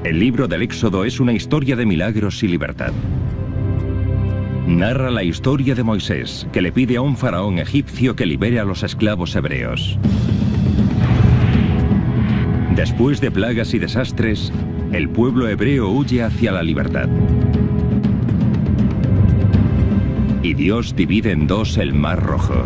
El libro del Éxodo es una historia de milagros y libertad. Narra la historia de Moisés, que le pide a un faraón egipcio que libere a los esclavos hebreos. Después de plagas y desastres, el pueblo hebreo huye hacia la libertad. Y Dios divide en dos el Mar Rojo.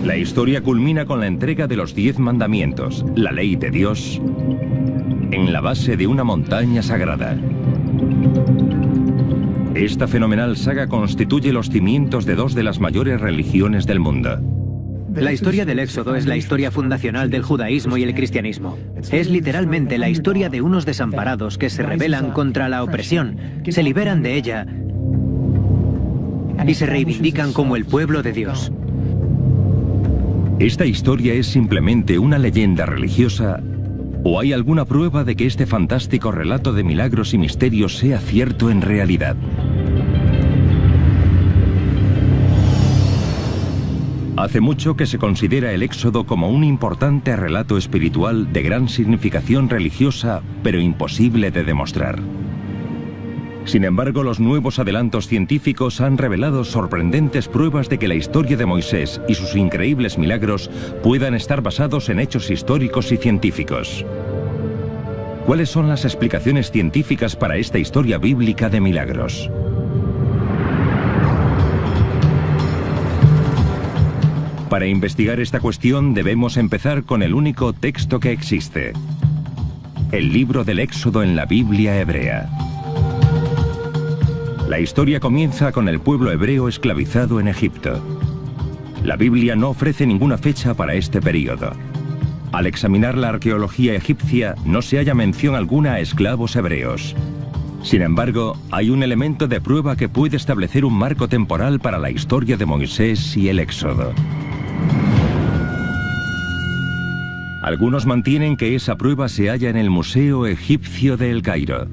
La historia culmina con la entrega de los 10 mandamientos, la ley de Dios, en la base de una montaña sagrada. Esta fenomenal saga constituye los cimientos de dos de las mayores religiones del mundo. La historia del Éxodo es la historia fundacional del judaísmo y el cristianismo. Es literalmente la historia de unos desamparados que se rebelan contra la opresión, se liberan de ella y se reivindican como el pueblo de Dios. ¿Esta historia es simplemente una leyenda religiosa o hay alguna prueba de que este fantástico relato de milagros y misterios sea cierto en realidad? Hace mucho que se considera el Éxodo como un importante relato espiritual de gran significación religiosa, pero imposible de demostrar. Sin embargo, los nuevos adelantos científicos han revelado sorprendentes pruebas de que la historia de Moisés y sus increíbles milagros puedan estar basados en hechos históricos y científicos. ¿Cuáles son las explicaciones científicas para esta historia bíblica de milagros? Para investigar esta cuestión debemos empezar con el único texto que existe: el libro del Éxodo en la Biblia hebrea. La historia comienza con el pueblo hebreo esclavizado en Egipto. La Biblia no ofrece ninguna fecha para este período. Al examinar la arqueología egipcia no se halla mención alguna a esclavos hebreos. Sin embargo, hay un elemento de prueba que puede establecer un marco temporal para la historia de Moisés y el Éxodo. Algunos mantienen que esa prueba se halla en el Museo Egipcio de El Cairo.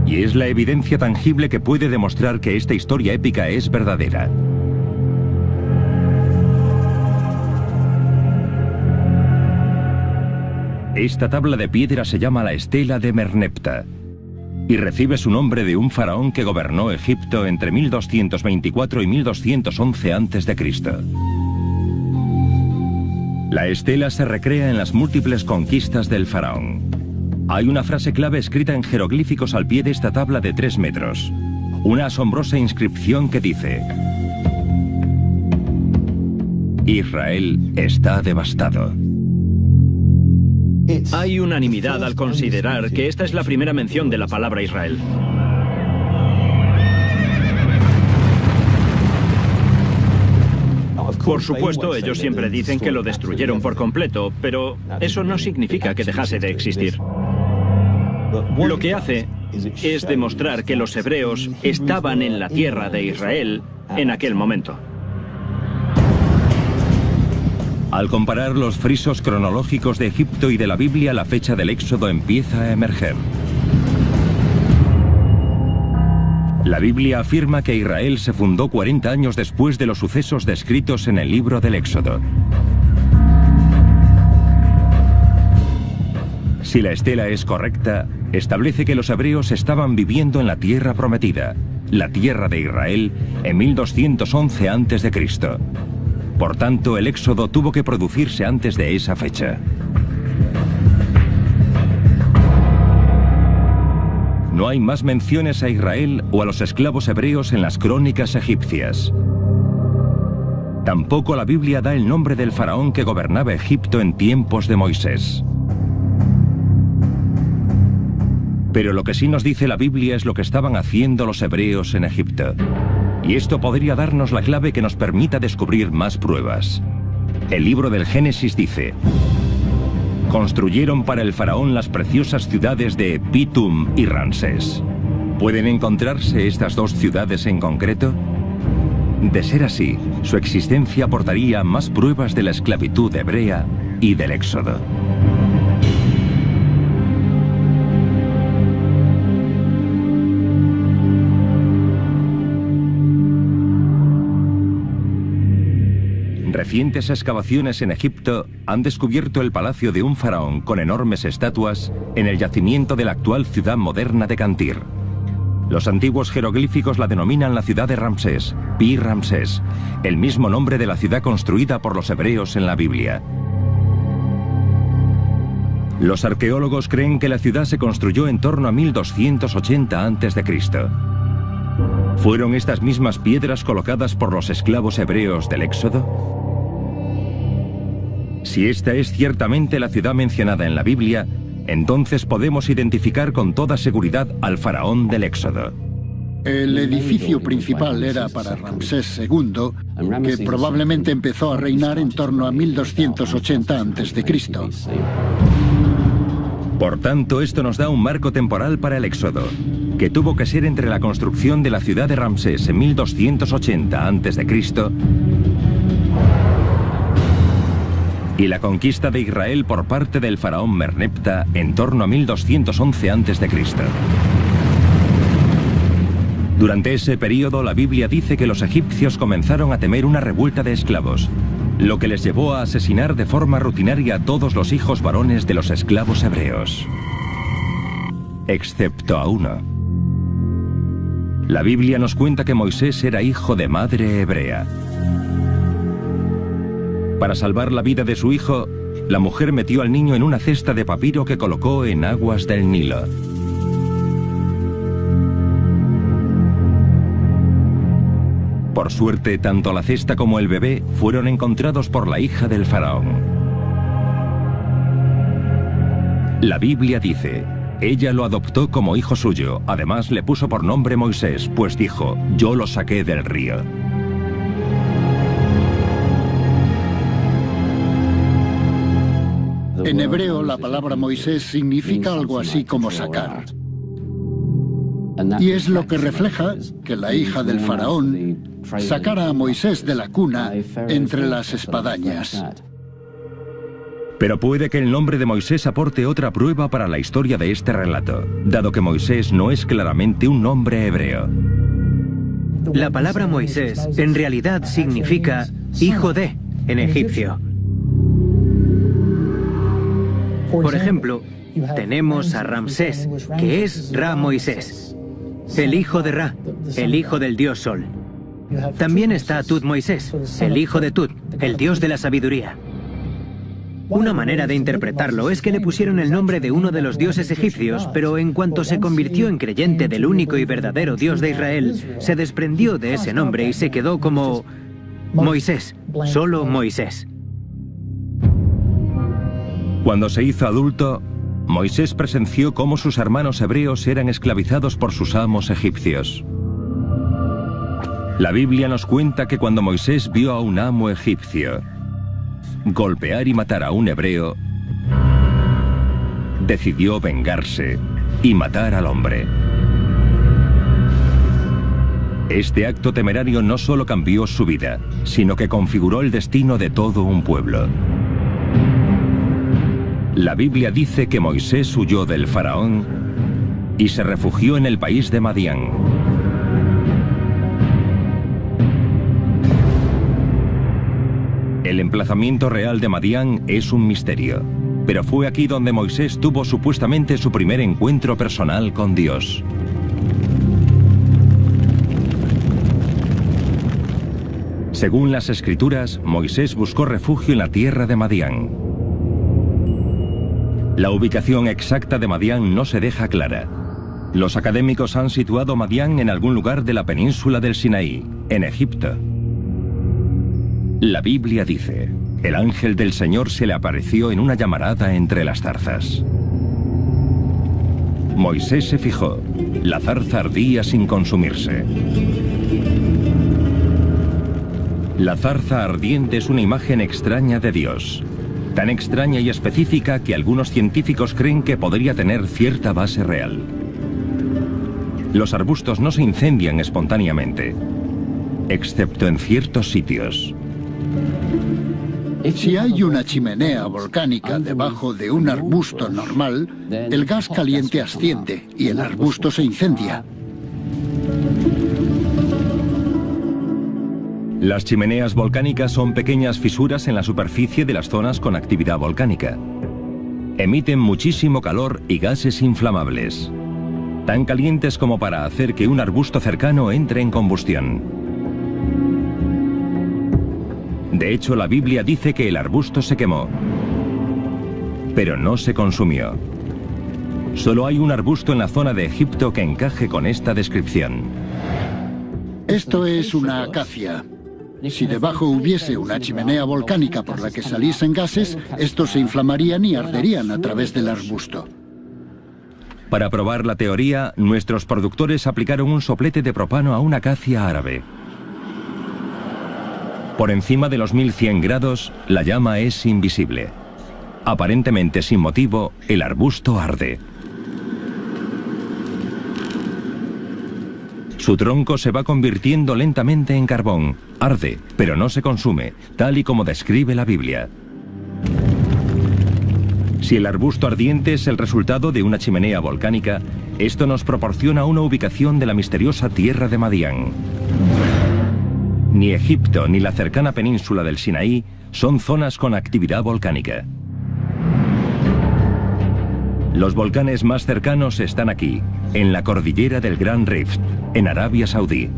Y es la evidencia tangible que puede demostrar que esta historia épica es verdadera. Esta tabla de piedra se llama la Estela de Merneptah y recibe su nombre de un faraón que gobernó Egipto entre 1224 y 1211 a.C. La estela se recrea en las múltiples conquistas del faraón. Hay una frase clave escrita en jeroglíficos al pie de esta tabla de 3 metros. Una asombrosa inscripción que dice: Israel está devastado. Hay unanimidad al considerar que esta es la primera mención de la palabra Israel. Por supuesto, ellos siempre dicen que lo destruyeron por completo, pero eso no significa que dejase de existir. Lo que hace es demostrar que los hebreos estaban en la tierra de Israel en aquel momento. Al comparar los frisos cronológicos de Egipto y de la Biblia, la fecha del Éxodo empieza a emerger. La Biblia afirma que Israel se fundó 40 años después de los sucesos descritos en el libro del Éxodo. Si la estela es correcta, establece que los hebreos estaban viviendo en la tierra prometida, la tierra de Israel, en 1211 a.C. Por tanto, el Éxodo tuvo que producirse antes de esa fecha. No hay más menciones a Israel o a los esclavos hebreos en las crónicas egipcias. Tampoco la Biblia da el nombre del faraón que gobernaba Egipto en tiempos de Moisés. Pero lo que sí nos dice la Biblia es lo que estaban haciendo los hebreos en Egipto. Y esto podría darnos la clave que nos permita descubrir más pruebas. El libro del Génesis dice: construyeron para el faraón las preciosas ciudades de Pitum y Ramsés. ¿Pueden encontrarse estas dos ciudades en concreto? De ser así, su existencia aportaría más pruebas de la esclavitud hebrea y del Éxodo. Recientes excavaciones en Egipto han descubierto el palacio de un faraón con enormes estatuas en el yacimiento de la actual ciudad moderna de Cantir. Los antiguos jeroglíficos la denominan la ciudad de Ramsés, Pi Ramsés, el mismo nombre de la ciudad construida por los hebreos en la Biblia. Los arqueólogos creen que la ciudad se construyó en torno a 1280 a.C. ¿Fueron estas mismas piedras colocadas por los esclavos hebreos del Éxodo? Si esta es ciertamente la ciudad mencionada en la Biblia, entonces podemos identificar con toda seguridad al faraón del Éxodo. El edificio principal era para Ramsés II, que probablemente empezó a reinar en torno a 1280 a.C. Por tanto, esto nos da un marco temporal para el Éxodo, que tuvo que ser entre la construcción de la ciudad de Ramsés en 1280 a.C. y la conquista de Israel por parte del faraón Merneptah en torno a 1211 a.C. Durante ese periodo, la Biblia dice que los egipcios comenzaron a temer una revuelta de esclavos, lo que les llevó a asesinar de forma rutinaria a todos los hijos varones de los esclavos hebreos, excepto a uno. La Biblia nos cuenta que Moisés era hijo de madre hebrea. Para salvar la vida de su hijo, la mujer metió al niño en una cesta de papiro que colocó en aguas del Nilo. Por suerte, tanto la cesta como el bebé fueron encontrados por la hija del faraón. La Biblia dice: ella lo adoptó como hijo suyo, además le puso por nombre Moisés, pues dijo: yo lo saqué del río. En hebreo, la palabra Moisés significa algo así como sacar. Y es lo que refleja que la hija del faraón sacara a Moisés de la cuna entre las espadañas. Pero puede que el nombre de Moisés aporte otra prueba para la historia de este relato, dado que Moisés no es claramente un nombre hebreo. La palabra Moisés en realidad significa hijo de en egipcio. Por ejemplo, tenemos a Ramsés, que es Ra-Moisés, el hijo de Ra, el hijo del dios Sol. También está Tut-Moisés, el hijo de Tut, el dios de la sabiduría. Una manera de interpretarlo es que le pusieron el nombre de uno de los dioses egipcios, pero en cuanto se convirtió en creyente del único y verdadero Dios de Israel, se desprendió de ese nombre y se quedó como Moisés, solo Moisés. Cuando se hizo adulto, Moisés presenció cómo sus hermanos hebreos eran esclavizados por sus amos egipcios. La Biblia nos cuenta que cuando Moisés vio a un amo egipcio golpear y matar a un hebreo, decidió vengarse y matar al hombre. Este acto temerario no solo cambió su vida, sino que configuró el destino de todo un pueblo. La Biblia dice que Moisés huyó del faraón y se refugió en el país de Madián. El emplazamiento real de Madián es un misterio, pero fue aquí donde Moisés tuvo supuestamente su primer encuentro personal con Dios. Según las Escrituras, Moisés buscó refugio en la tierra de Madián. La ubicación exacta de Madián no se deja clara. Los académicos han situado Madián en algún lugar de la península del Sinaí, en Egipto. La Biblia dice: el ángel del Señor se le apareció en una llamarada entre las zarzas. Moisés se fijó. La zarza ardía sin consumirse. La zarza ardiente es una imagen extraña de Dios. Tan extraña y específica que algunos científicos creen que podría tener cierta base real. Los arbustos no se incendian espontáneamente, excepto en ciertos sitios. Si hay una chimenea volcánica debajo de un arbusto normal, el gas caliente asciende y el arbusto se incendia. Las chimeneas volcánicas son pequeñas fisuras en la superficie de las zonas con actividad volcánica. Emiten muchísimo calor y gases inflamables, tan calientes como para hacer que un arbusto cercano entre en combustión. De hecho, la Biblia dice que el arbusto se quemó, pero no se consumió. Solo hay un arbusto en la zona de Egipto que encaje con esta descripción. Esto es una acacia. Si debajo hubiese una chimenea volcánica por la que saliesen gases, estos se inflamarían y arderían a través del arbusto. Para probar la teoría, nuestros productores aplicaron un soplete de propano a una acacia árabe. Por encima de los 1100 grados, la llama es invisible. Aparentemente sin motivo, el arbusto arde. Su tronco se va convirtiendo lentamente en carbón. Arde, pero no se consume, tal y como describe la Biblia. Si el arbusto ardiente es el resultado de una chimenea volcánica, esto nos proporciona una ubicación de la misteriosa tierra de Madián. Ni Egipto ni la cercana península del Sinaí son zonas con actividad volcánica. Los volcanes más cercanos están aquí, en la cordillera del Gran Rift, en Arabia Saudí.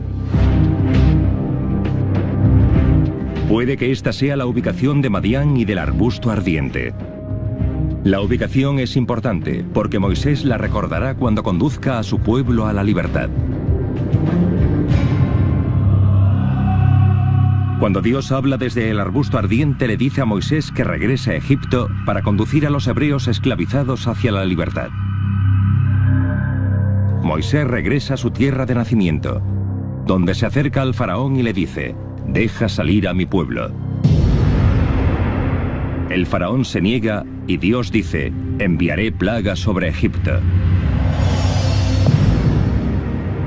Puede que esta sea la ubicación de Madián y del arbusto ardiente. La ubicación es importante porque Moisés la recordará cuando conduzca a su pueblo a la libertad. Cuando Dios habla desde el arbusto ardiente, le dice a Moisés que regrese a Egipto para conducir a los hebreos esclavizados hacia la libertad. Moisés regresa a su tierra de nacimiento, donde se acerca al faraón y le dice: «Deja salir a mi pueblo». El faraón se niega y Dios dice: «Enviaré plagas sobre Egipto.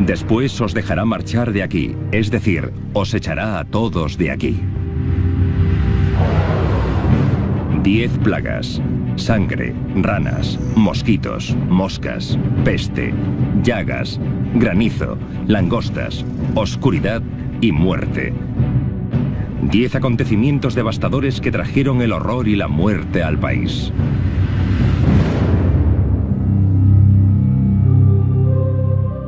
Después os dejará marchar de aquí, es decir, os echará a todos de aquí». 10 plagas: sangre, ranas, mosquitos, moscas, peste, llagas, granizo, langostas, oscuridad y muerte. 10 acontecimientos devastadores que trajeron el horror y la muerte al país.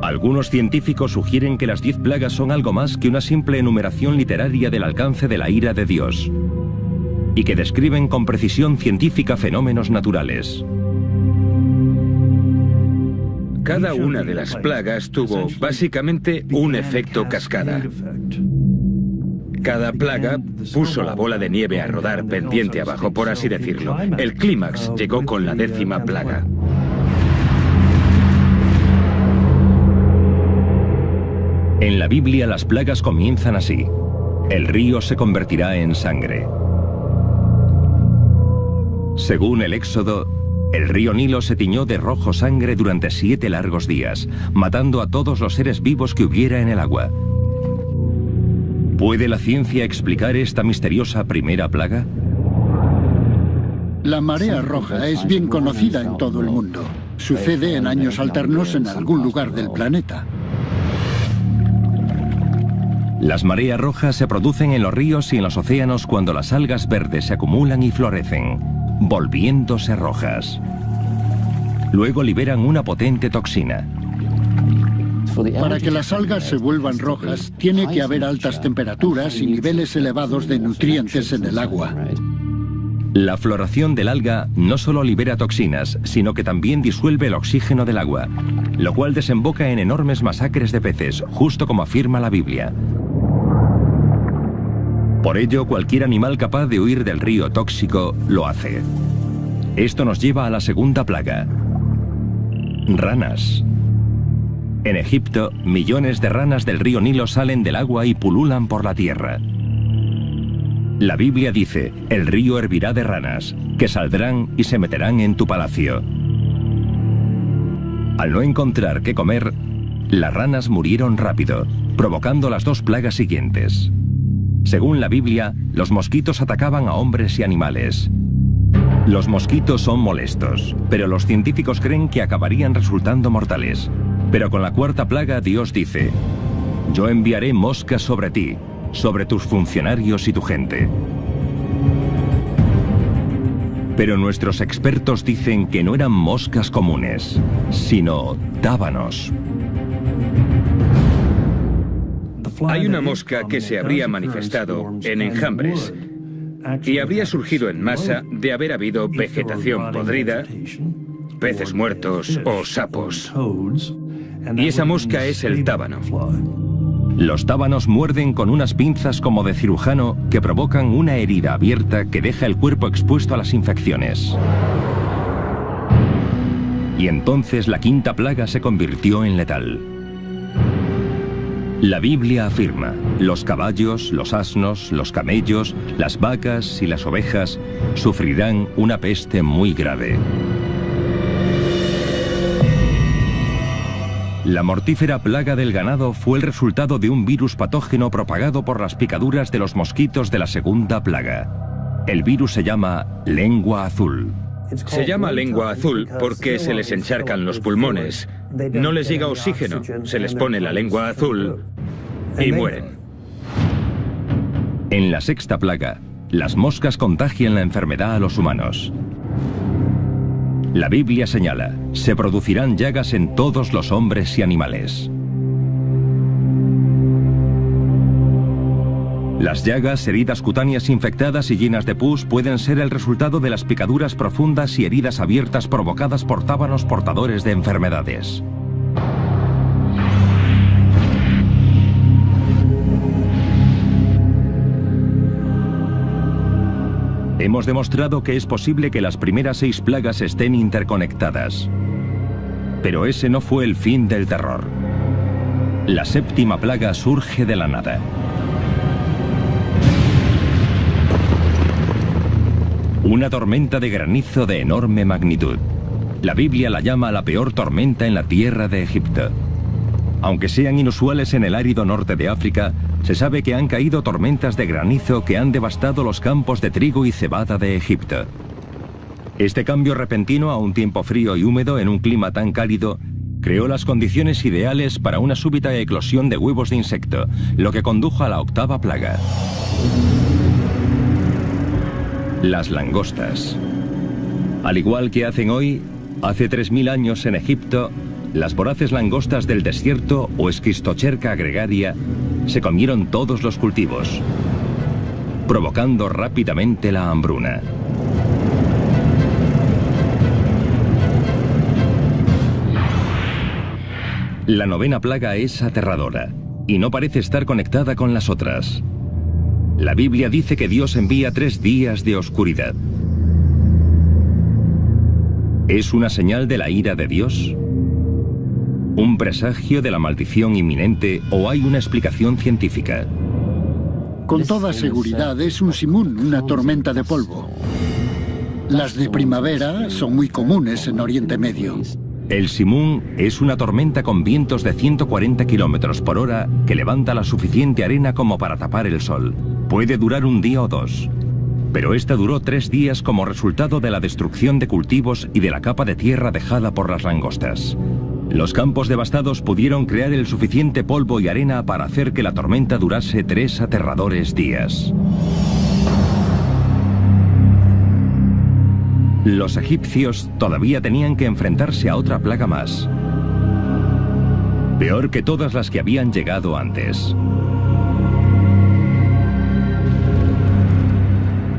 Algunos científicos sugieren que las 10 plagas son algo más que una simple enumeración literaria del alcance de la ira de Dios, y que describen con precisión científica fenómenos naturales. Cada una de las plagas tuvo básicamente un efecto cascada. Cada plaga puso la bola de nieve a rodar pendiente abajo, por así decirlo. El clímax llegó con la 10ª plaga. En la Biblia las plagas comienzan así: el río se convertirá en sangre. Según el Éxodo, el río Nilo se tiñó de rojo sangre durante 7 largos días, matando a todos los seres vivos que hubiera en el agua. ¿Puede la ciencia explicar esta misteriosa primera plaga? La marea roja es bien conocida en todo el mundo. Sucede en años alternos en algún lugar del planeta. Las mareas rojas se producen en los ríos y en los océanos cuando las algas verdes se acumulan y florecen, volviéndose rojas. Luego liberan una potente toxina. Para que las algas se vuelvan rojas, tiene que haber altas temperaturas y niveles elevados de nutrientes en el agua. La floración del alga no solo libera toxinas, sino que también disuelve el oxígeno del agua, lo cual desemboca en enormes masacres de peces, justo como afirma la Biblia. Por ello, cualquier animal capaz de huir del río tóxico lo hace. Esto nos lleva a la segunda plaga: ranas. En Egipto, millones de ranas del río Nilo salen del agua y pululan por la tierra. La Biblia dice: el río hervirá de ranas, que saldrán y se meterán en tu palacio. Al no encontrar qué comer, las ranas murieron rápido, provocando las 2 plagas siguientes. Según la Biblia, los mosquitos atacaban a hombres y animales. Los mosquitos son molestos, pero los científicos creen que acabarían resultando mortales. Pero con la 4ª plaga Dios dice: yo enviaré moscas sobre ti, sobre tus funcionarios y tu gente. Pero nuestros expertos dicen que no eran moscas comunes, sino tábanos. Hay una mosca que se habría manifestado en enjambres y habría surgido en masa de haber habido vegetación podrida, peces muertos o sapos. Y esa mosca es el tábano. Los tábanos muerden con unas pinzas como de cirujano que provocan una herida abierta que deja el cuerpo expuesto a las infecciones. Y entonces la quinta plaga se convirtió en letal. La Biblia afirma: los caballos, los asnos, los camellos, las vacas y las ovejas sufrirán una peste muy grave. La mortífera plaga del ganado fue el resultado de un virus patógeno propagado por las picaduras de los mosquitos de la segunda plaga. El virus se llama lengua azul. Se llama lengua azul porque se les encharcan los pulmones. No les llega oxígeno, se les pone la lengua azul y mueren. En la sexta plaga, las moscas contagian la enfermedad a los humanos. La Biblia señala: se producirán llagas en todos los hombres y animales. Las llagas, heridas cutáneas infectadas y llenas de pus pueden ser el resultado de las picaduras profundas y heridas abiertas provocadas por tábanos portadores de enfermedades. Hemos demostrado que es posible que las primeras 6 plagas estén interconectadas. Pero ese no fue el fin del terror. La séptima plaga surge de la nada. Una tormenta de granizo de enorme magnitud. La Biblia la llama la peor tormenta en la tierra de Egipto. Aunque sean inusuales en el árido norte de África, se sabe que han caído tormentas de granizo que han devastado los campos de trigo y cebada de Egipto. Este cambio repentino a un tiempo frío y húmedo en un clima tan cálido creó las condiciones ideales para una súbita eclosión de huevos de insecto, lo que condujo a la octava plaga. Las langostas. Al igual que hacen hoy, hace 3000 años en Egipto, las voraces langostas del desierto o Schistocerca gregaria se comieron todos los cultivos, provocando rápidamente la hambruna. La novena plaga es aterradora y no parece estar conectada con las otras. La Biblia dice que Dios envía 3 días de oscuridad. ¿Es una señal de la ira de Dios? ¿Un presagio de la maldición inminente o hay una explicación científica? Con toda seguridad es un simún, una tormenta de polvo. Las de primavera son muy comunes en Oriente Medio. El simún es una tormenta con vientos de 140 kilómetros por hora que levanta la suficiente arena como para tapar el sol. Puede durar un día o 2. Pero esta duró 3 días como resultado de la destrucción de cultivos y de la capa de tierra dejada por las langostas. Los campos devastados pudieron crear el suficiente polvo y arena para hacer que la tormenta durase 3 aterradores días. Los egipcios todavía tenían que enfrentarse a otra plaga más, peor que todas las que habían llegado antes.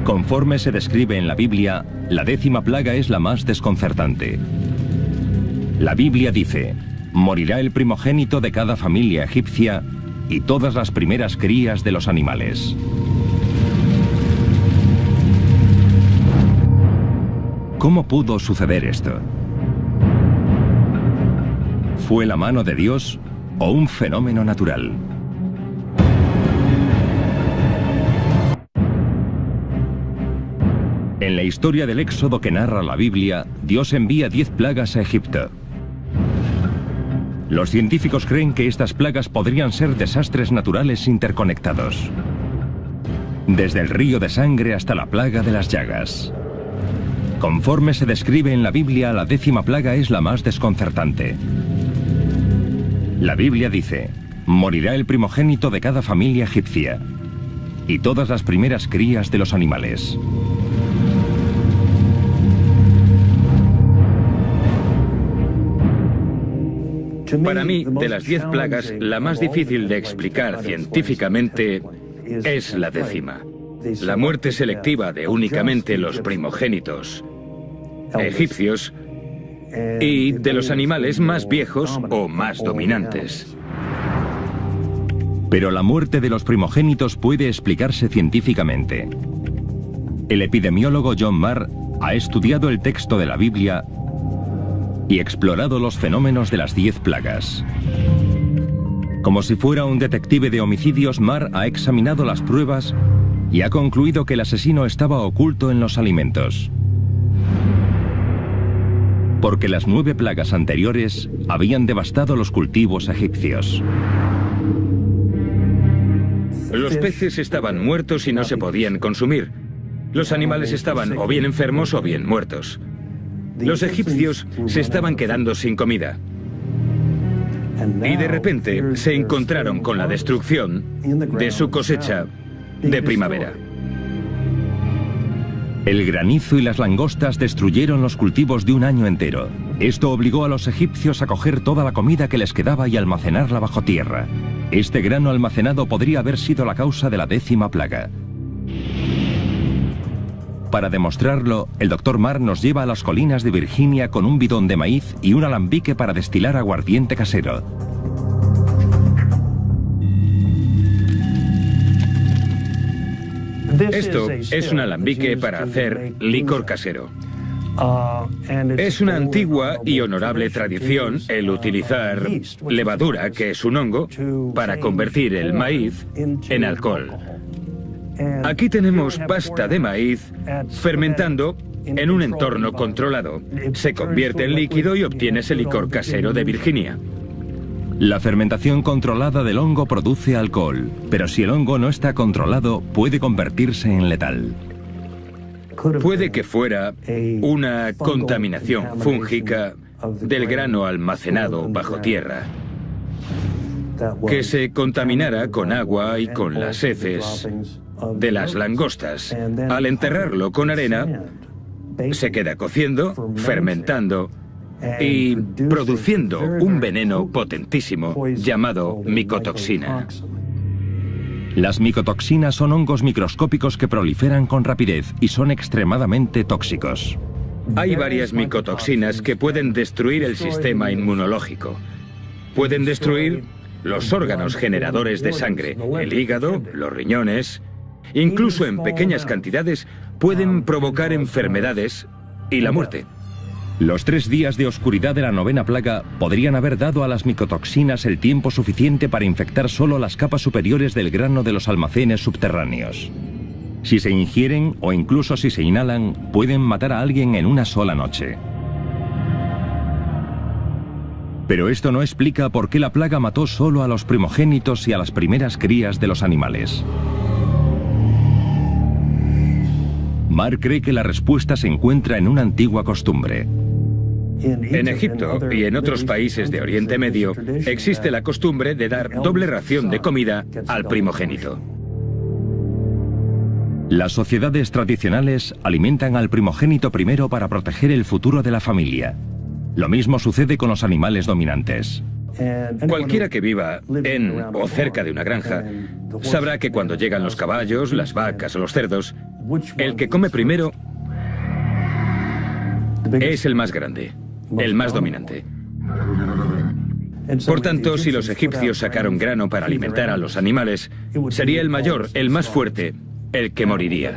Conforme se describe en la Biblia, la 10ª plaga es la más desconcertante. La Biblia dice: morirá el primogénito de cada familia egipcia y todas las primeras crías de los animales. ¿Cómo pudo suceder esto? ¿Fue la mano de Dios o un fenómeno natural? En la historia del Éxodo que narra la Biblia, Dios envía 10 plagas a Egipto. Los científicos creen que estas plagas podrían ser desastres naturales interconectados. Desde el río de sangre hasta la plaga de las llagas. Conforme se describe en la Biblia, la 10ª plaga es la más desconcertante. La Biblia dice: morirá el primogénito de cada familia egipcia y todas las primeras crías de los animales. Para mí, de las 10 plagas, la más difícil de explicar científicamente es la 10ª. La muerte selectiva de únicamente los primogénitos egipcios y de los animales más viejos o más dominantes. Pero la muerte de los primogénitos puede explicarse científicamente. El epidemiólogo John Marr ha estudiado el texto de la Biblia y explorado los fenómenos de las 10 plagas. Como si fuera un detective de homicidios, Marr ha examinado las pruebas y ha concluido que el asesino estaba oculto en los alimentos. Porque las 9 plagas anteriores habían devastado los cultivos egipcios. Los peces estaban muertos y no se podían consumir. Los animales estaban o bien enfermos o bien muertos. Los egipcios se estaban quedando sin comida. Y de repente se encontraron con la destrucción de su cosecha de primavera. El granizo y las langostas destruyeron los cultivos de un año entero. Esto obligó a los egipcios a coger toda la comida que les quedaba y almacenarla bajo tierra. Este grano almacenado podría haber sido la causa de la 10ª plaga. Para demostrarlo, el Dr. Marr nos lleva a las colinas de Virginia con un bidón de maíz y un alambique para destilar aguardiente casero. Esto es un alambique para hacer licor casero. Es una antigua y honorable tradición el utilizar levadura, que es un hongo, para convertir el maíz en alcohol. Aquí tenemos pasta de maíz fermentando en un entorno controlado. Se convierte en líquido y obtienes el licor casero de Virginia. La fermentación controlada del hongo produce alcohol, pero si el hongo no está controlado, puede convertirse en letal. Puede que fuera una contaminación fúngica del grano almacenado bajo tierra, que se contaminara con agua y con las heces de las langostas. Al enterrarlo con arena, se queda cociendo, fermentando y produciendo un veneno potentísimo llamado micotoxina. Las micotoxinas son hongos microscópicos que proliferan con rapidez y son extremadamente tóxicos. Hay varias micotoxinas que pueden destruir el sistema inmunológico. Pueden destruir los órganos generadores de sangre, el hígado, los riñones. Incluso en pequeñas cantidades pueden provocar enfermedades y la muerte. Los 3 días de oscuridad de la 9ª plaga podrían haber dado a las micotoxinas el tiempo suficiente para infectar solo las capas superiores del grano de los almacenes subterráneos. Si se ingieren o incluso si se inhalan, pueden matar a alguien en una sola noche. Pero esto no explica por qué la plaga mató solo a los primogénitos y a las primeras crías de los animales. Marr cree que la respuesta se encuentra en una antigua costumbre. En Egipto y en otros países de Oriente Medio existe la costumbre de dar doble ración de comida al primogénito. Las sociedades tradicionales alimentan al primogénito primero para proteger el futuro de la familia. Lo mismo sucede con los animales dominantes. Cualquiera que viva en o cerca de una granja sabrá que cuando llegan los caballos, las vacas o los cerdos, el que come primero es el más grande, el más dominante. Por tanto, si los egipcios sacaron grano para alimentar a los animales, sería el mayor, el más fuerte, el que moriría.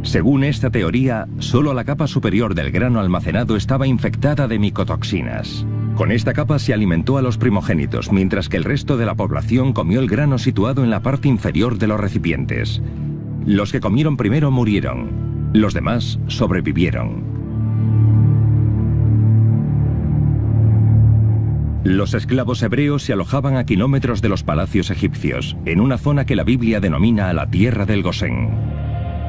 Según esta teoría, solo la capa superior del grano almacenado estaba infectada de micotoxinas. Con esta capa se alimentó a los primogénitos, mientras que el resto de la población comió el grano situado en la parte inferior de los recipientes. Los que comieron primero murieron, los demás sobrevivieron. Los esclavos hebreos se alojaban a kilómetros de los palacios egipcios, en una zona que la Biblia denomina la tierra del Gosén.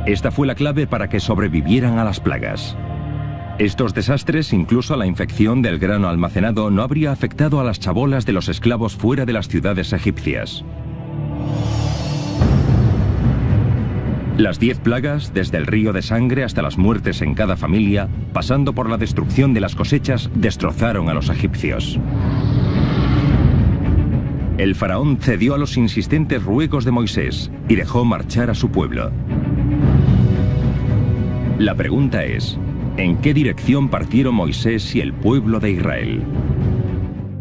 Esta fue la clave para que sobrevivieran a las plagas. Estos desastres, incluso la infección del grano almacenado, no habría afectado a las chabolas de los esclavos fuera de las ciudades egipcias. Las 10 plagas, desde el río de sangre hasta las muertes en cada familia, pasando por la destrucción de las cosechas, destrozaron a los egipcios. El faraón cedió a los insistentes ruegos de Moisés y dejó marchar a su pueblo. La pregunta es, ¿en qué dirección partieron Moisés y el pueblo de Israel?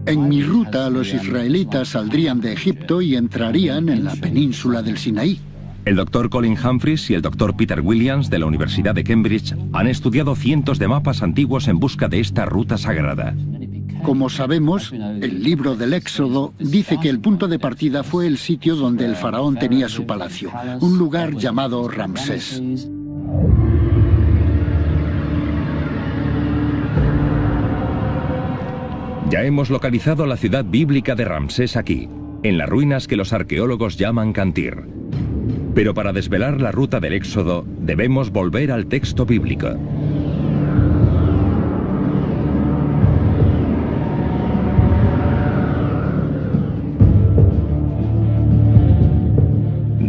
En mi ruta, los israelitas saldrían de Egipto y entrarían en la península del Sinaí. El Dr. Colin Humphreys y el Dr. Peter Williams de la Universidad de Cambridge han estudiado cientos de mapas antiguos en busca de esta ruta sagrada. Como sabemos, el libro del Éxodo dice que el punto de partida fue el sitio donde el faraón tenía su palacio, un lugar llamado Ramsés. Ya hemos localizado la ciudad bíblica de Ramsés aquí, en las ruinas que los arqueólogos llaman Cantir. Pero para desvelar la ruta del Éxodo, debemos volver al texto bíblico.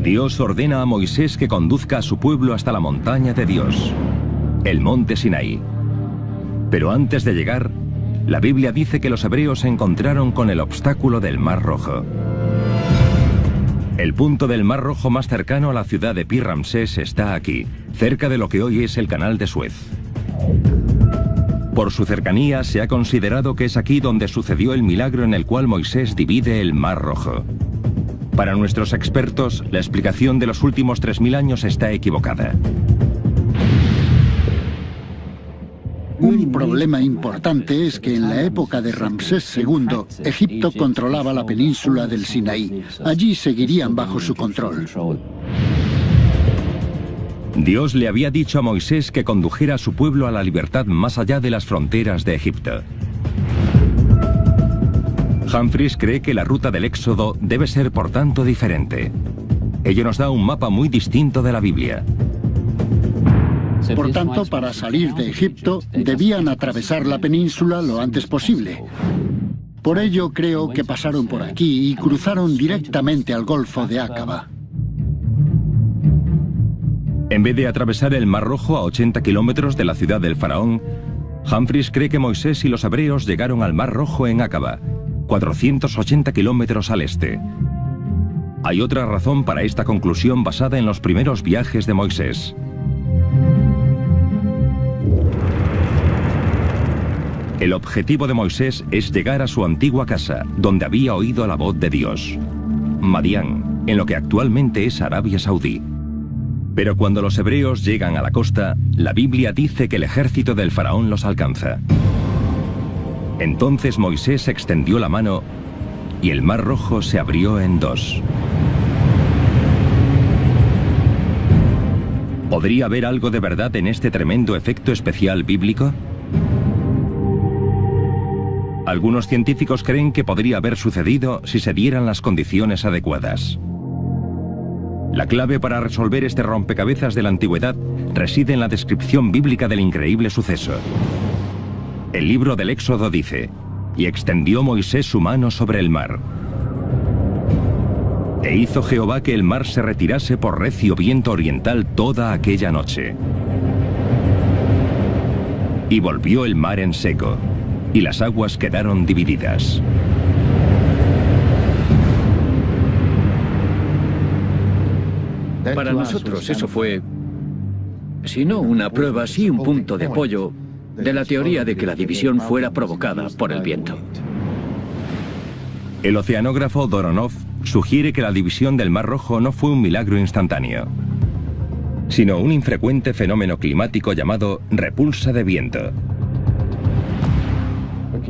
Dios ordena a Moisés que conduzca a su pueblo hasta la montaña de Dios, el monte Sinaí. Pero antes de llegar, la Biblia dice que los hebreos se encontraron con el obstáculo del Mar Rojo. El punto del Mar Rojo más cercano a la ciudad de Pi Ramsés está aquí, cerca de lo que hoy es el Canal de Suez. Por su cercanía se ha considerado que es aquí donde sucedió el milagro en el cual Moisés divide el Mar Rojo. Para nuestros expertos, la explicación de los últimos 3000 años está equivocada. Un problema importante es que en la época de Ramsés II, Egipto controlaba la península del Sinaí. Allí seguirían bajo su control. Dios le había dicho a Moisés que condujera a su pueblo a la libertad más allá de las fronteras de Egipto. Humphreys cree que la ruta del Éxodo debe ser por tanto diferente. Ello nos da un mapa muy distinto de la Biblia. Por tanto, para salir de Egipto, debían atravesar la península lo antes posible. Por ello, creo que pasaron por aquí y cruzaron directamente al Golfo de Aqaba. En vez de atravesar el Mar Rojo a 80 kilómetros de la ciudad del faraón, Humphreys cree que Moisés y los hebreos llegaron al Mar Rojo en Aqaba, 480 kilómetros al este. Hay otra razón para esta conclusión basada en los primeros viajes de Moisés. El objetivo de Moisés es llegar a su antigua casa, donde había oído la voz de Dios, Madián, en lo que actualmente es Arabia Saudí. Pero cuando los hebreos llegan a la costa, la Biblia dice que el ejército del faraón los alcanza. Entonces Moisés extendió la mano y el Mar Rojo se abrió en dos. ¿Podría haber algo de verdad en este tremendo efecto especial bíblico? Algunos científicos creen que podría haber sucedido si se dieran las condiciones adecuadas. La clave para resolver este rompecabezas de la antigüedad reside en la descripción bíblica del increíble suceso. El libro del Éxodo dice: «Y extendió Moisés su mano sobre el mar. E hizo Jehová que el mar se retirase por recio viento oriental toda aquella noche. Y volvió el mar en seco, y las aguas quedaron divididas». Para nosotros eso fue, si no una prueba, sí un punto de apoyo de la teoría de que la división fuera provocada por el viento. El oceanógrafo Doronov sugiere que la división del Mar Rojo no fue un milagro instantáneo, sino un infrecuente fenómeno climático llamado repulsa de viento.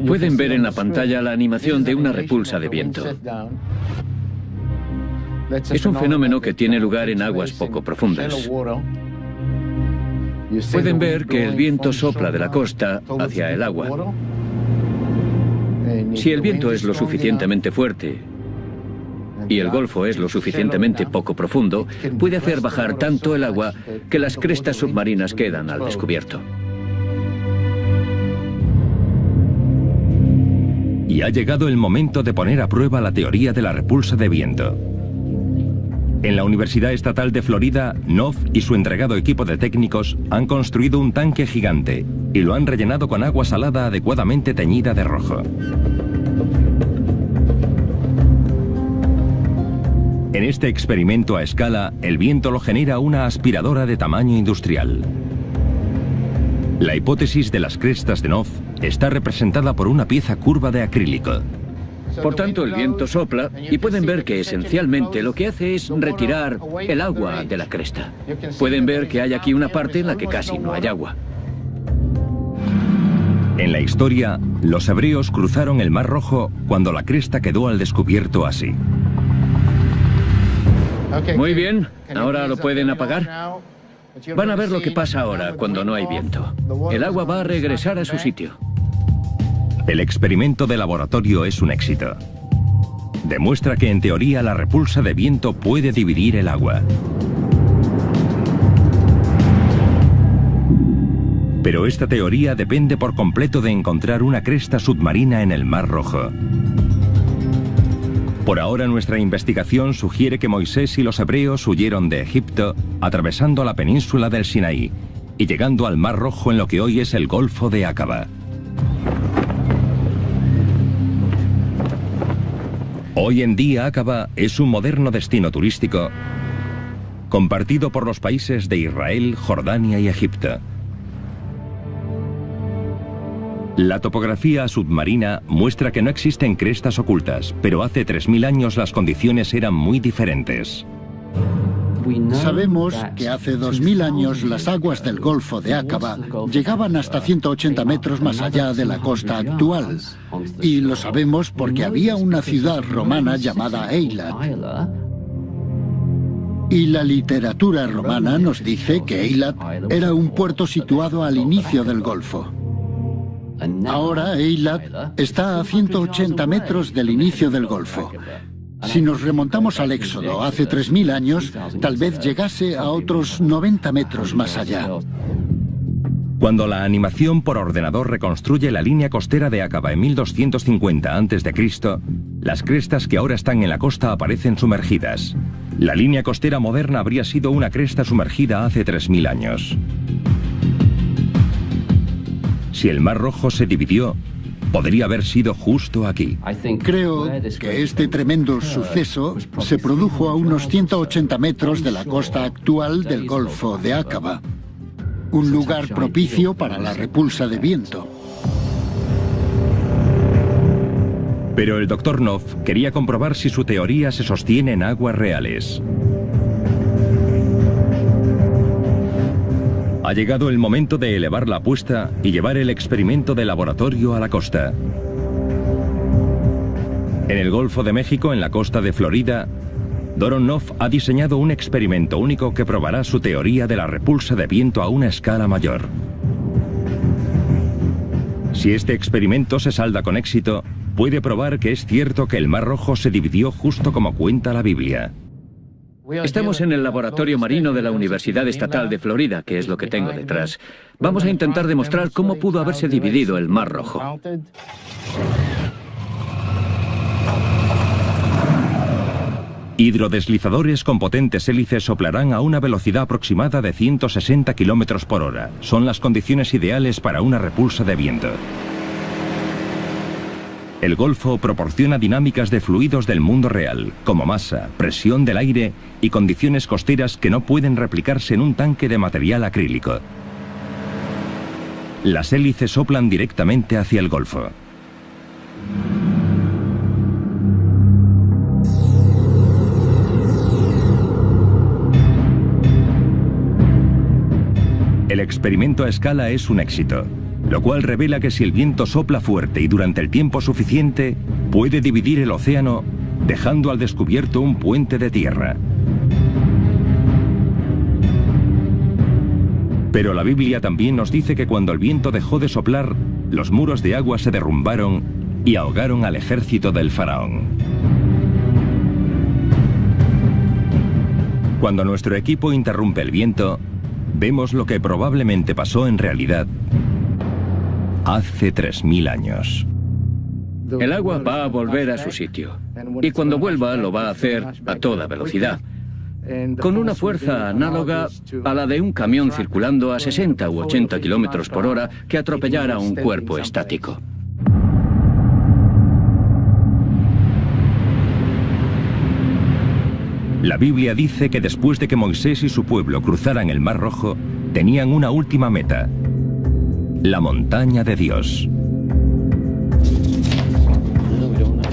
Pueden ver en la pantalla la animación de una repulsa de viento. Es un fenómeno que tiene lugar en aguas poco profundas. Pueden ver que el viento sopla de la costa hacia el agua. Si el viento es lo suficientemente fuerte y el golfo es lo suficientemente poco profundo, puede hacer bajar tanto el agua que las crestas submarinas quedan al descubierto. Y ha llegado el momento de poner a prueba la teoría de la repulsa de viento. En la Universidad Estatal de Florida, Knopf y su entregado equipo de técnicos han construido un tanque gigante y lo han rellenado con agua salada adecuadamente teñida de rojo. En este experimento a escala, el viento lo genera una aspiradora de tamaño industrial. La hipótesis de las crestas de Knopf está representada por una pieza curva de acrílico. Por tanto, el viento sopla y pueden ver que esencialmente lo que hace es retirar el agua de la cresta. Pueden ver que hay aquí una parte en la que casi no hay agua. En la historia, los hebreos cruzaron el Mar Rojo cuando la cresta quedó al descubierto así. Muy bien, ¿ahora lo pueden apagar? Van a ver lo que pasa ahora cuando no hay viento. El agua va a regresar a su sitio. El experimento de laboratorio es un éxito. Demuestra que en teoría la repulsa de viento puede dividir el agua. Pero esta teoría depende por completo de encontrar una cresta submarina en el Mar Rojo. Por ahora nuestra investigación sugiere que Moisés y los hebreos huyeron de Egipto atravesando la península del Sinaí y llegando al Mar Rojo en lo que hoy es el Golfo de Aqaba. Hoy en día Aqaba es un moderno destino turístico compartido por los países de Israel, Jordania y Egipto. La topografía submarina muestra que no existen crestas ocultas, pero hace 3000 años las condiciones eran muy diferentes. Sabemos que hace 2000 años las aguas del Golfo de Aqaba llegaban hasta 180 metros más allá de la costa actual. Y lo sabemos porque había una ciudad romana llamada Eilat. Y la literatura romana nos dice que Eilat era un puerto situado al inicio del Golfo. Ahora Eilat está a 180 metros del inicio del Golfo. Si nos remontamos al Éxodo hace 3000 años, tal vez llegase a otros 90 metros más allá. Cuando la animación por ordenador reconstruye la línea costera de Aqaba en 1250 a.C., las crestas que ahora están en la costa aparecen sumergidas. La línea costera moderna habría sido una cresta sumergida hace 3000 años. Si el Mar Rojo se dividió, podría haber sido justo aquí. Creo que este tremendo suceso se produjo a unos 180 metros de la costa actual del Golfo de Aqaba, un lugar propicio para la repulsa de viento. Pero el Dr. Knopf quería comprobar si su teoría se sostiene en aguas reales. Ha llegado el momento de elevar la apuesta y llevar el experimento de laboratorio a la costa. En el Golfo de México, en la costa de Florida, Doron Knopf ha diseñado un experimento único que probará su teoría de la repulsa de viento a una escala mayor. Si este experimento se salda con éxito, puede probar que es cierto que el Mar Rojo se dividió justo como cuenta la Biblia. Estamos en el laboratorio marino de la Universidad Estatal de Florida, que es lo que tengo detrás. Vamos a intentar demostrar cómo pudo haberse dividido el Mar Rojo. Hidrodeslizadores con potentes hélices soplarán a una velocidad aproximada de 160 km por hora. Son las condiciones ideales para una repulsa de viento. El Golfo proporciona dinámicas de fluidos del mundo real, como masa, presión del aire y condiciones costeras que no pueden replicarse en un tanque de material acrílico. Las hélices soplan directamente hacia el Golfo. El experimento a escala es un éxito, lo cual revela que si el viento sopla fuerte y durante el tiempo suficiente, puede dividir el océano, dejando al descubierto un puente de tierra. Pero la Biblia también nos dice que cuando el viento dejó de soplar, los muros de agua se derrumbaron y ahogaron al ejército del faraón. Cuando nuestro equipo interrumpe el viento, vemos lo que probablemente pasó en realidad hace 3000 años. El agua va a volver a su sitio. Y cuando vuelva lo va a hacer a toda velocidad. con una fuerza análoga a la de un camión circulando a 60 u 80 kilómetros por hora que atropellara un cuerpo estático. La Biblia dice que después de que Moisés y su pueblo cruzaran el Mar Rojo, tenían una última meta: la montaña de Dios.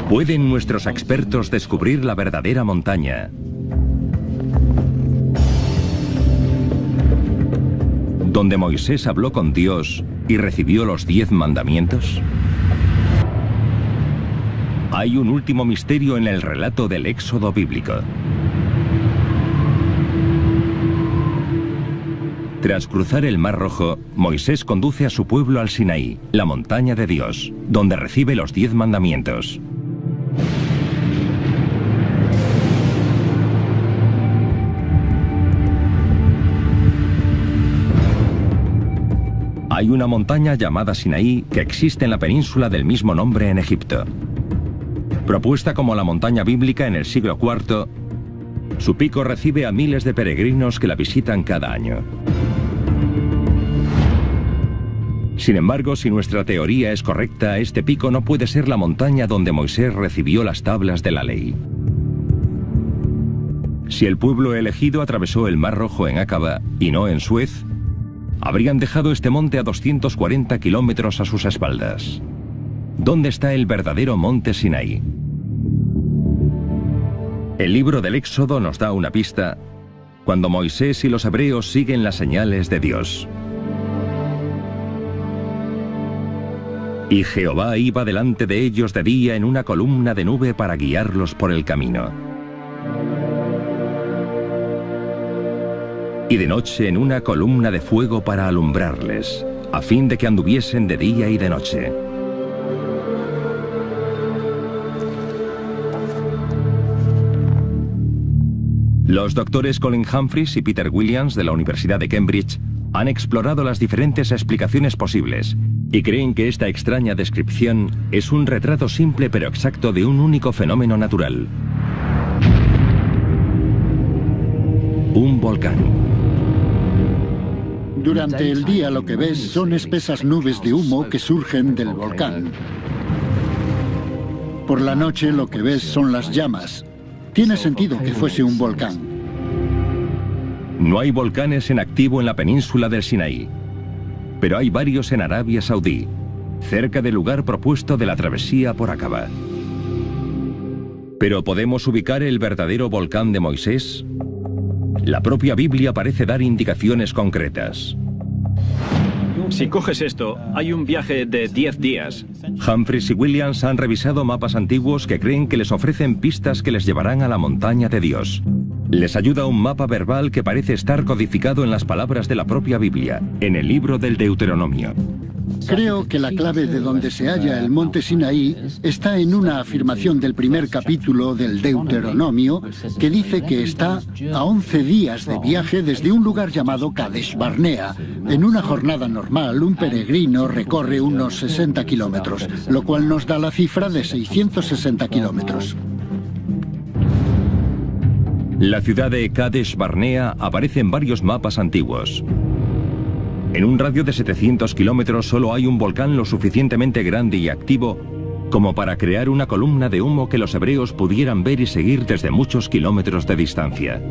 ¿Pueden nuestros expertos descubrir la verdadera montaña, donde Moisés habló con Dios y recibió los 10 mandamientos? Hay un último misterio en el relato del Éxodo bíblico. Tras cruzar el Mar Rojo, Moisés conduce a su pueblo al Sinaí, la montaña de Dios, donde recibe los 10 mandamientos. Hay una montaña llamada Sinaí que existe en la península del mismo nombre en Egipto. Propuesta como la montaña bíblica en el siglo IV, su pico recibe a miles de peregrinos que la visitan cada año. Sin embargo, si nuestra teoría es correcta, este pico no puede ser la montaña donde Moisés recibió las tablas de la ley. Si el pueblo elegido atravesó el Mar Rojo en Acaba y no en Suez, habrían dejado este monte a 240 kilómetros a sus espaldas. ¿Dónde está el verdadero monte Sinaí? El libro del Éxodo nos da una pista cuando Moisés y los hebreos siguen las señales de Dios. Y Jehová iba delante de ellos de día en una columna de nube para guiarlos por el camino, y de noche en una columna de fuego para alumbrarles, a fin de que anduviesen de día y de noche. Los doctores Colin Humphreys y Peter Williams de la Universidad de Cambridge han explorado las diferentes explicaciones posibles y creen que esta extraña descripción es un retrato simple pero exacto de un único fenómeno natural: un volcán. Durante el día lo que ves son espesas nubes de humo que surgen del volcán. Por la noche lo que ves son las llamas. Tiene sentido que fuese un volcán. No hay volcanes en activo en la península del Sinaí, pero hay varios en Arabia Saudí, cerca del lugar propuesto de la travesía por Acaba. ¿Pero podemos ubicar el verdadero volcán de Moisés? La propia Biblia parece dar indicaciones concretas. Si coges esto, hay un viaje de 10 días. Humphreys y Williams han revisado mapas antiguos que creen que les ofrecen pistas que les llevarán a la montaña de Dios. Les ayuda un mapa verbal que parece estar codificado en las palabras de la propia Biblia, en el libro del Deuteronomio. Creo que la clave de donde se halla el monte Sinaí está en una afirmación del primer capítulo del Deuteronomio que dice que está a 11 días de viaje desde un lugar llamado Kadesh Barnea. En una jornada normal, un peregrino recorre unos 60 kilómetros, lo cual nos da la cifra de 660 kilómetros. La ciudad de Kadesh Barnea aparece en varios mapas antiguos. En un radio de 700 kilómetros solo hay un volcán lo suficientemente grande y activo como para crear una columna de humo que los hebreos pudieran ver y seguir desde muchos kilómetros de distancia.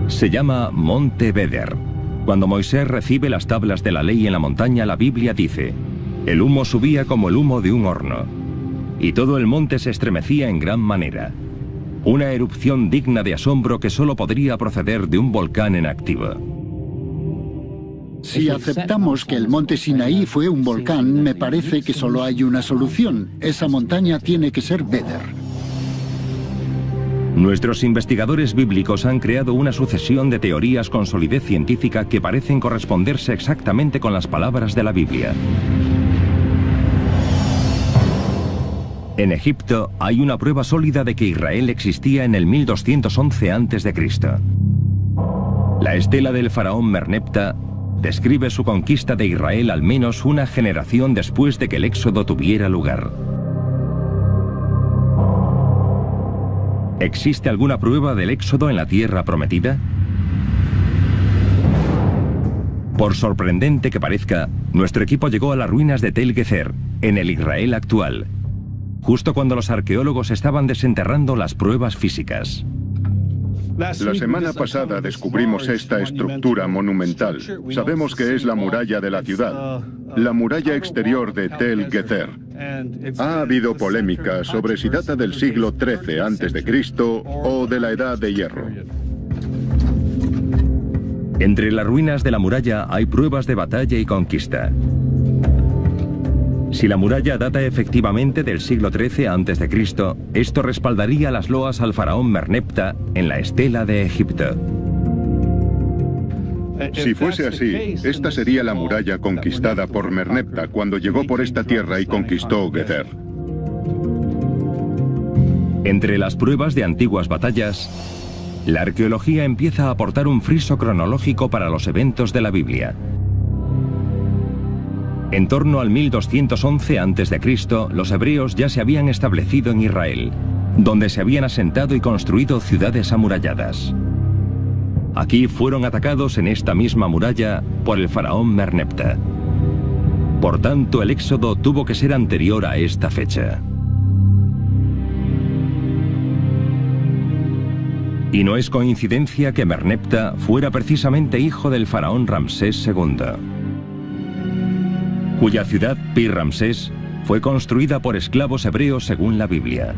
Se llama Monte Beder. Cuando Moisés recibe las tablas de la ley en la montaña, la Biblia dice: el humo subía como el humo de un horno, y todo el monte se estremecía en gran manera. Una erupción digna de asombro que solo podría proceder de un volcán en activo. Si aceptamos que el monte Sinaí fue un volcán, me parece que solo hay una solución. Esa montaña tiene que ser Beder. Nuestros investigadores bíblicos han creado una sucesión de teorías con solidez científica que parecen corresponderse exactamente con las palabras de la Biblia. En Egipto hay una prueba sólida de que Israel existía en el 1211 a.C. La estela del faraón Merneptah describe su conquista de Israel al menos una generación después de que el éxodo tuviera lugar. ¿Existe alguna prueba del éxodo en la tierra prometida? Por sorprendente que parezca, nuestro equipo llegó a las ruinas de Tel Gezer, en el Israel actual, justo cuando los arqueólogos estaban desenterrando las pruebas físicas. La semana pasada descubrimos esta estructura monumental. Sabemos que es la muralla de la ciudad, la muralla exterior de Tel Gezer. Ha habido polémica sobre si data del siglo XIII a.C. o de la Edad de Hierro. Entre las ruinas de la muralla hay pruebas de batalla y conquista. Si la muralla data efectivamente del siglo XIII a.C., esto respaldaría las loas al faraón Merneptah en la estela de Egipto. Si fuese así, esta sería la muralla conquistada por Merneptah cuando llegó por esta tierra y conquistó Gezer. Entre las pruebas de antiguas batallas, la arqueología empieza a aportar un friso cronológico para los eventos de la Biblia. En torno al 1211 a.C., los hebreos ya se habían establecido en Israel, donde se habían asentado y construido ciudades amuralladas. Aquí fueron atacados en esta misma muralla por el faraón Merneptah. Por tanto, el éxodo tuvo que ser anterior a esta fecha. Y no es coincidencia que Merneptah fuera precisamente hijo del faraón Ramsés II, cuya ciudad Pi-Ramsés fue construida por esclavos hebreos según la Biblia.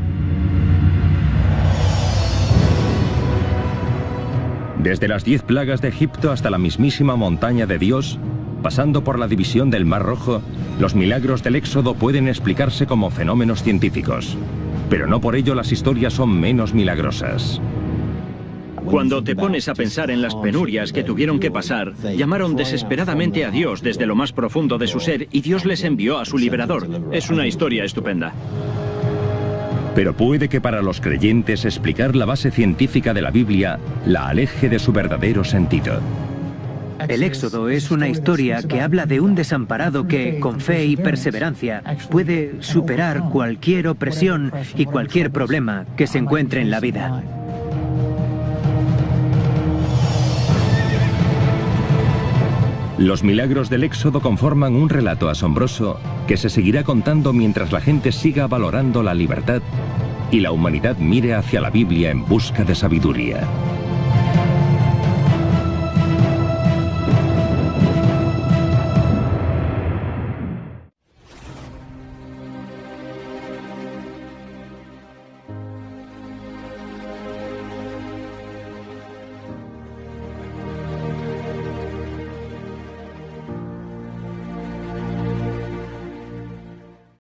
Desde las 10 plagas de Egipto hasta la mismísima montaña de Dios, pasando por la división del Mar Rojo, los milagros del Éxodo pueden explicarse como fenómenos científicos, pero no por ello las historias son menos milagrosas. Cuando te pones a pensar en las penurias que tuvieron que pasar, llamaron desesperadamente a Dios desde lo más profundo de su ser y Dios les envió a su liberador. Es una historia estupenda. Pero puede que para los creyentes explicar la base científica de la Biblia la aleje de su verdadero sentido. El Éxodo es una historia que habla de un desamparado que, con fe y perseverancia, puede superar cualquier opresión y cualquier problema que se encuentre en la vida. Los milagros del Éxodo conforman un relato asombroso que se seguirá contando mientras la gente siga valorando la libertad y la humanidad mire hacia la Biblia en busca de sabiduría.